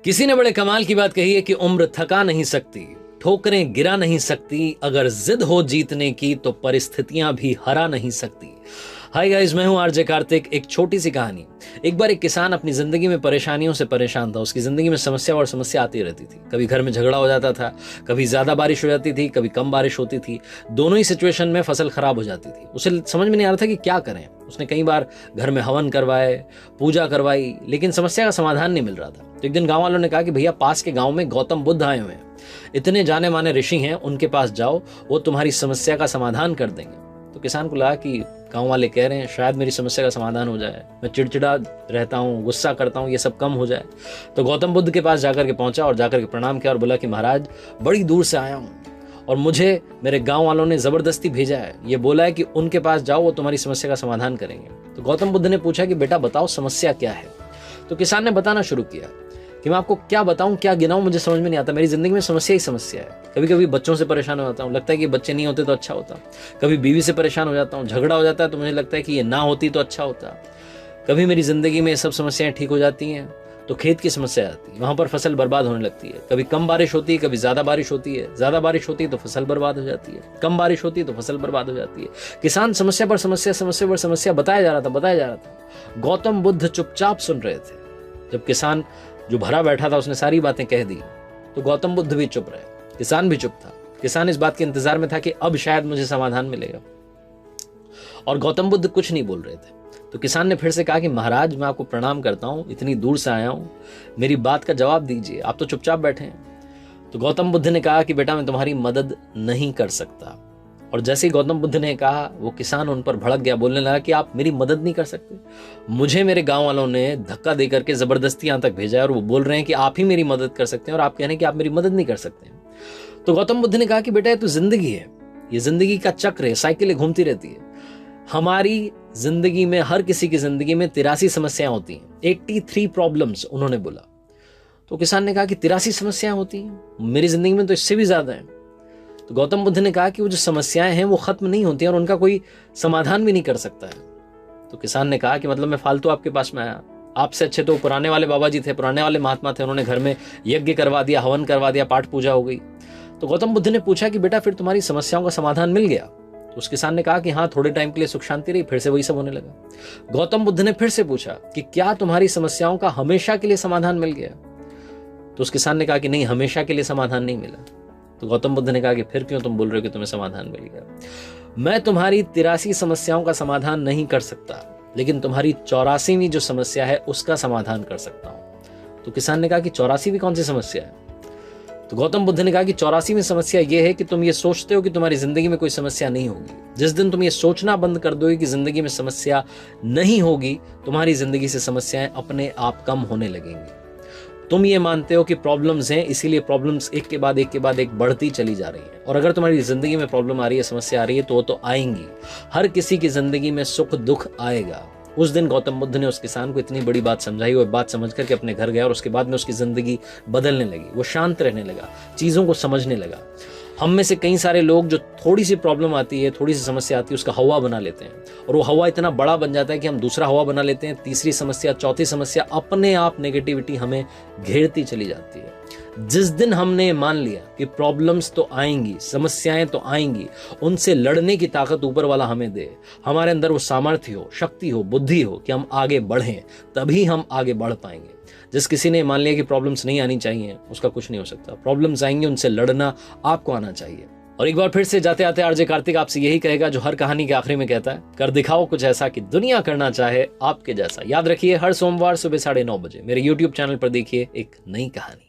किसी ने बड़े कमाल की बात कही है कि उम्र थका नहीं सकती, ठोकरें गिरा नहीं सकती, अगर जिद हो जीतने की तो परिस्थितियां भी हरा नहीं सकती। हाय गाइस, मैं हूं आरजे कार्तिक। एक छोटी सी कहानी। एक बार एक किसान अपनी जिंदगी में परेशानियों से परेशान था। उसकी जिंदगी में समस्या और समस्या आती रहती थी। कभी घर में झगड़ा हो जाता था, कभी ज्यादा बारिश हो जाती थी, कभी कम बारिश होती थी। दोनों ही सिचुएशन में फसल खराब हो जाती थी। उसे समझ में नहीं आ रहा था कि क्या करें। उसने कई बार घर में हवन करवाए, पूजा करवाई, लेकिन समस्या का समाधान नहीं मिल रहा था। तो एक दिन गांव वालों ने कहा कि भैया, पास के गांव में गौतम बुद्ध आए हुए हैं, इतने जाने माने ऋषि हैं, उनके पास जाओ, वो तुम्हारी समस्या का समाधान कर देंगे। तो किसान को लगा कि गांव वाले कह रहे हैं, शायद मेरी समस्या का समाधान हो जाए, मैं चिड़चिड़ा रहता हूँ, गुस्सा करता हूँ, ये सब कम हो जाए। तो गौतम बुद्ध के पास जाकर के पहुंचा और जाकर के प्रणाम किया और बोला कि महाराज, बड़ी दूर से आया हूँ और मुझे मेरे गांव वालों ने जबरदस्ती भेजा है। ये बोला है कि उनके पास जाओ, वो तुम्हारी समस्या का समाधान करेंगे। तो गौतम बुद्ध ने पूछा कि बेटा बताओ, समस्या क्या है। तो किसान ने बताना शुरू किया कि मैं आपको क्या बताऊं, क्या गिनाऊं, मुझे समझ में नहीं आता। मेरी जिंदगी में समस्या ही समस्या है। कभी कभी बच्चों से परेशान हो जाता हूं, लगता है कि बच्चे नहीं होते तो अच्छा होता। कभी बीवी से परेशान हो जाता हूं, झगड़ा हो जाता है तो मुझे लगता है कि ये ना होती तो अच्छा होता। कभी मेरी जिंदगी में ये सब समस्याएं ठीक हो जाती हैं तो खेत की समस्या आती है, वहां पर फसल बर्बाद होने लगती है। कभी कम बारिश होती है, कभी ज्यादा बारिश होती है। ज्यादा बारिश होती है तो फसल बर्बाद हो जाती है, कम बारिश होती है तो फसल बर्बाद हो जाती है। किसान समस्या पर समस्या, समस्या पर समस्या बताया जा रहा था। गौतम बुद्ध चुपचाप सुन रहे थे। जब किसान जो भरा बैठा था उसने सारी बातें कह दी तो गौतम बुद्ध भी चुप रहे, किसान भी चुप था। किसान इस बात के इंतजार में था कि अब शायद मुझे समाधान मिलेगा, और गौतम बुद्ध कुछ नहीं बोल रहे थे। तो किसान ने फिर से कहा कि महाराज, मैं आपको प्रणाम करता हूं, इतनी दूर से आया हूं, मेरी बात का जवाब दीजिए, आप तो चुपचाप बैठे हैं। तो गौतम बुद्ध ने कहा कि बेटा, मैं तुम्हारी मदद नहीं कर सकता। और जैसे ही गौतम बुद्ध ने कहा, वो किसान उन पर भड़क गया, बोलने लगा कि आप मेरी मदद नहीं कर सकते, मुझे मेरे गांव वालों ने धक्का देकर के जबरदस्ती यहां तक भेजा है और वो बोल रहे हैं कि आप ही मेरी मदद कर सकते हैं और आप कह रहे हैं कि आप मेरी मदद नहीं कर सकते। तो गौतम बुद्ध ने कहा कि बेटा, ये तो जिंदगी है, ये जिंदगी का चक्र है, साइकिल घूमती रहती है। हमारी जिंदगी में, हर किसी की जिंदगी में 83 समस्याएं होती हैं, 83 प्रॉब्लम्स, उन्होंने बोला। तो किसान ने कहा कि 83 समस्याएं होती हैं, मेरी जिंदगी में तो इससे भी ज्यादा है। तो गौतम बुद्ध ने कहा कि वो जो समस्याएं हैं वो खत्म नहीं होती और उनका कोई समाधान भी नहीं कर सकता है। तो किसान ने कहा कि मतलब मैं फालतू आपके पास में आया, आपसे अच्छे तो पुराने वाले बाबा जी थे, पुराने वाले महात्मा थे, उन्होंने घर में यज्ञ करवा दिया, हवन करवा दिया, पाठ पूजा हो गई। तो गौतम बुद्ध ने पूछा कि बेटा, फिर तुम्हारी समस्याओं का समाधान मिल गया? तो उस किसान ने कहा कि हाँ, थोड़े टाइम के लिए सुख शांति रही, फिर से वही सब होने लगा। गौतम बुद्ध ने फिर से पूछा कि क्या तुम्हारी समस्याओं का हमेशा के लिए समाधान मिल गया? तो उस किसान ने कहा कि नहीं, हमेशा के लिए समाधान नहीं मिला। तो गौतम बुद्ध ने कहा कि फिर क्यों तुम बोल रहे हो कि तुम्हें समाधान मिल गया? मैं तुम्हारी 83 समस्याओं का समाधान नहीं कर सकता, लेकिन तुम्हारी 84वीं जो समस्या है उसका समाधान कर सकता हूं। तो किसान ने कहा कि 84वीं कौन सी समस्या है? तो गौतम बुद्ध ने कहा कि 84वीं समस्या यह है कि तुम ये सोचते हो कि तुम्हारी जिंदगी में कोई समस्या नहीं होगी। जिस दिन तुम ये सोचना बंद कर दोगे कि जिंदगी में समस्या नहीं होगी, तुम्हारी जिंदगी से समस्याएं अपने आप कम होने लगेंगी। तुम ये मानते हो कि प्रॉब्लम्स हैं, इसीलिए प्रॉब्लम्स एक के बाद एक बढ़ती चली जा रही है। और अगर तुम्हारी जिंदगी में प्रॉब्लम आ रही है, समस्या आ रही है, तो वो तो आएंगी। हर किसी की जिंदगी में सुख दुख आएगा। उस दिन गौतम बुद्ध ने उस किसान को इतनी बड़ी बात समझाई, वो बात समझ करके अपने घर गया और उसके बाद में उसकी जिंदगी बदलने लगी। वो शांत रहने लगा, चीजों को समझने लगा। हम में से कई सारे लोग जो थोड़ी सी प्रॉब्लम आती है, थोड़ी सी समस्या आती है, उसका हवा बना लेते हैं और वो हवा इतना बड़ा बन जाता है कि हम दूसरा हवा बना लेते हैं। तीसरी समस्या, चौथी समस्या, अपने आप नेगेटिविटी हमें घेरती चली जाती है। जिस दिन हमने मान लिया कि प्रॉब्लम्स तो आएंगी, समस्याएं तो आएंगी, उनसे लड़ने की ताकत ऊपर वाला हमें दे, हमारे अंदर वो सामर्थ्य हो, शक्ति हो, बुद्धि हो कि हम आगे बढ़ें, तभी हम आगे बढ़ पाएंगे। जिस किसी ने मान लिया कि प्रॉब्लम्स नहीं आनी चाहिए, उसका कुछ नहीं हो सकता। प्रॉब्लम्स आएंगे, उनसे लड़ना आपको आना चाहिए। और एक बार फिर से जाते आते आरजे कार्तिक आपसे यही कहेगा जो हर कहानी के आखिरी में कहता है, कर दिखाओ कुछ ऐसा कि दुनिया करना चाहे आपके जैसा। याद रखिए, हर सोमवार सुबह 9:30 बजे मेरे YouTube चैनल पर देखिए एक नई कहानी।